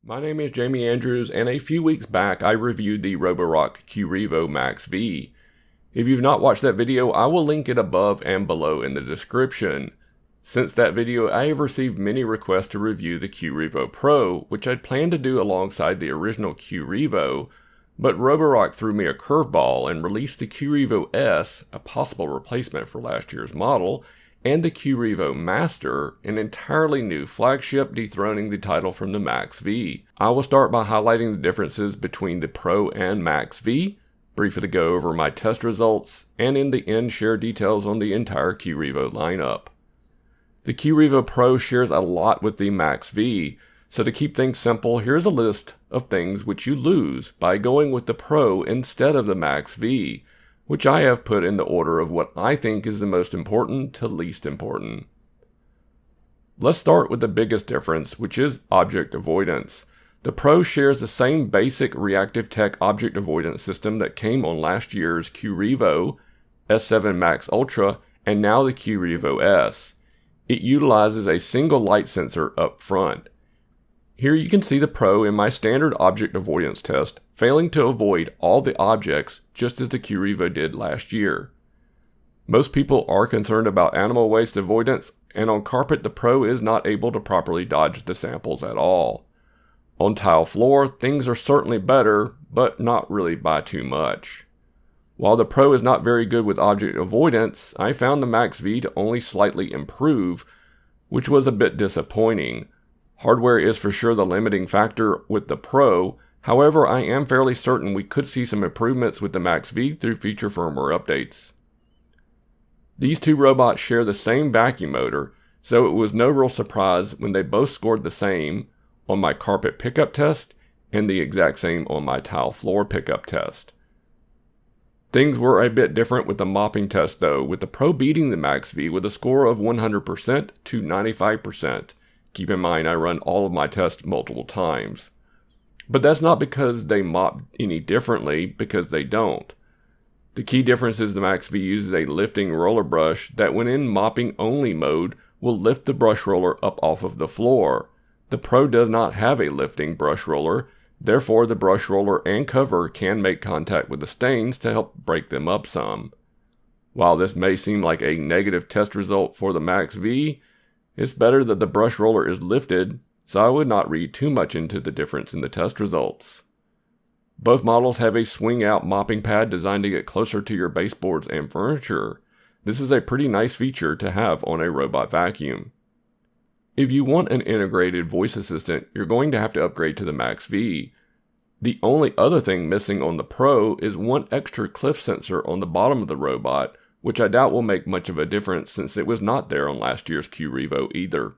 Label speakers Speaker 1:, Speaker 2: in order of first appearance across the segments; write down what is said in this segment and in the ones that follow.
Speaker 1: My name is Jamie Andrews, and a few weeks back I reviewed the Roborock Q Revo MaxV. If you've not watched that video, I will link it above and below in the description. Since that video, I have received many requests to review the Q Revo Pro, which I'd planned to do alongside the original Q Revo, but Roborock threw me a curveball and released the Qrevo S, a possible replacement for last year's model, and the Q Revo Master, an entirely new flagship dethroning the title from the MaxV. I will start by highlighting the differences between the Pro and MaxV, briefly go over my test results, and in the end share details on the entire Q Revo lineup. The Q Revo Pro shares a lot with the MaxV, so to keep things simple, here's a list of things which you lose by going with the Pro instead of the MaxV, which I have put in the order of what I think is the most important to least important. Let's start with the biggest difference, which is object avoidance. The Pro shares the same basic reactive tech object avoidance system that came on last year's Qrevo S7 Max Ultra and now the Qrevo S. It utilizes a single light sensor up front. Here you can see the Pro in my standard object avoidance test, failing to avoid all the objects just as the Qrevo did last year. Most people are concerned about animal waste avoidance, and on carpet the Pro is not able to properly dodge the samples at all. On tile floor, things are certainly better, but not really by too much. While the Pro is not very good with object avoidance, I found the MaxV to only slightly improve, which was a bit disappointing. Hardware is for sure the limiting factor with the Pro, however I am fairly certain we could see some improvements with the MaxV through future firmware updates. These two robots share the same vacuum motor, so it was no real surprise when they both scored the same on my carpet pickup test and the exact same on my tile floor pickup test. Things were a bit different with the mopping test though, with the Pro beating the MaxV with a score of 100% to 95%. Keep in mind I run all of my tests multiple times. But that's not because they mop any differently, because they don't. The key difference is the MaxV uses a lifting roller brush that when in mopping only mode will lift the brush roller up off of the floor. The Pro does not have a lifting brush roller, therefore the brush roller and cover can make contact with the stains to help break them up some. While this may seem like a negative test result for the MaxV, it's better that the brush roller is lifted, so I would not read too much into the difference in the test results. Both models have a swing-out mopping pad designed to get closer to your baseboards and furniture. This is a pretty nice feature to have on a robot vacuum. If you want an integrated voice assistant, you're going to have to upgrade to the MaxV. The only other thing missing on the Pro is one extra cliff sensor on the bottom of the robot, which I doubt will make much of a difference since it was not there on last year's Q Revo either.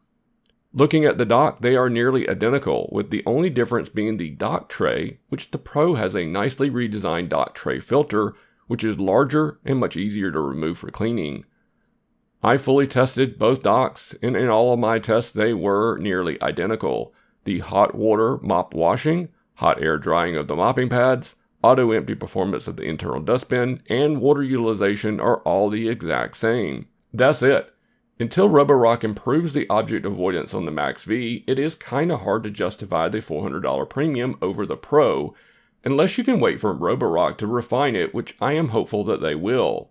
Speaker 1: Looking at the dock, they are nearly identical, with the only difference being the dock tray, which the Pro has a nicely redesigned dock tray filter, which is larger and much easier to remove for cleaning. I fully tested both docks, and in all of my tests they were nearly identical. The hot water mop washing, hot air drying of the mopping pads, auto empty performance of the internal dustbin, and water utilization are all the exact same. That's it. Until Roborock improves the object avoidance on the MaxV, it is kinda hard to justify the $400 premium over the Pro, unless you can wait for Roborock to refine it, which I am hopeful that they will.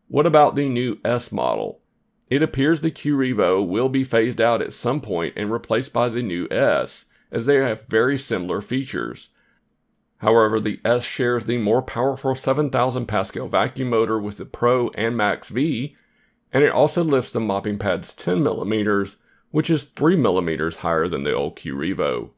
Speaker 1: What about the new S model? It appears the Q Revo will be phased out at some point and replaced by the new S, as they have very similar features. However, the S shares the more powerful 7,000 Pascal vacuum motor with the Pro and MaxV, and it also lifts the mopping pads 10mm, which is 3mm higher than the old Q Revo.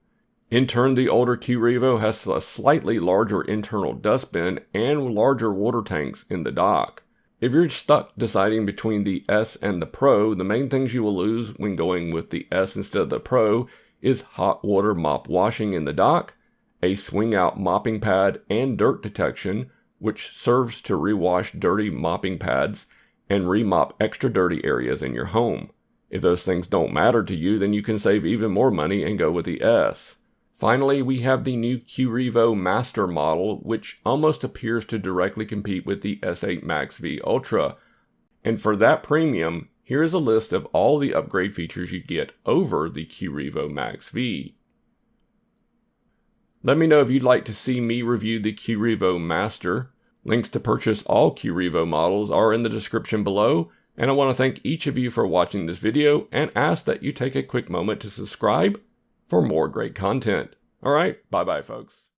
Speaker 1: In turn, the older Q Revo has a slightly larger internal dustbin and larger water tanks in the dock. If you're stuck deciding between the S and the Pro, the main things you will lose when going with the S instead of the Pro is hot water mop washing in the dock, a swing-out mopping pad and dirt detection, which serves to rewash dirty mopping pads and remop extra dirty areas in your home. If those things don't matter to you, then you can save even more money and go with the S. Finally, we have the new Qrevo Master model, which almost appears to directly compete with the S8 MaxV Ultra. And for that premium, here is a list of all the upgrade features you get over the Q Revo MaxV. Let me know if you'd like to see me review the Q Revo Master. Links to purchase all Q Revo models are in the description below, and I want to thank each of you for watching this video and ask that you take a quick moment to subscribe for more great content. Alright, bye bye folks.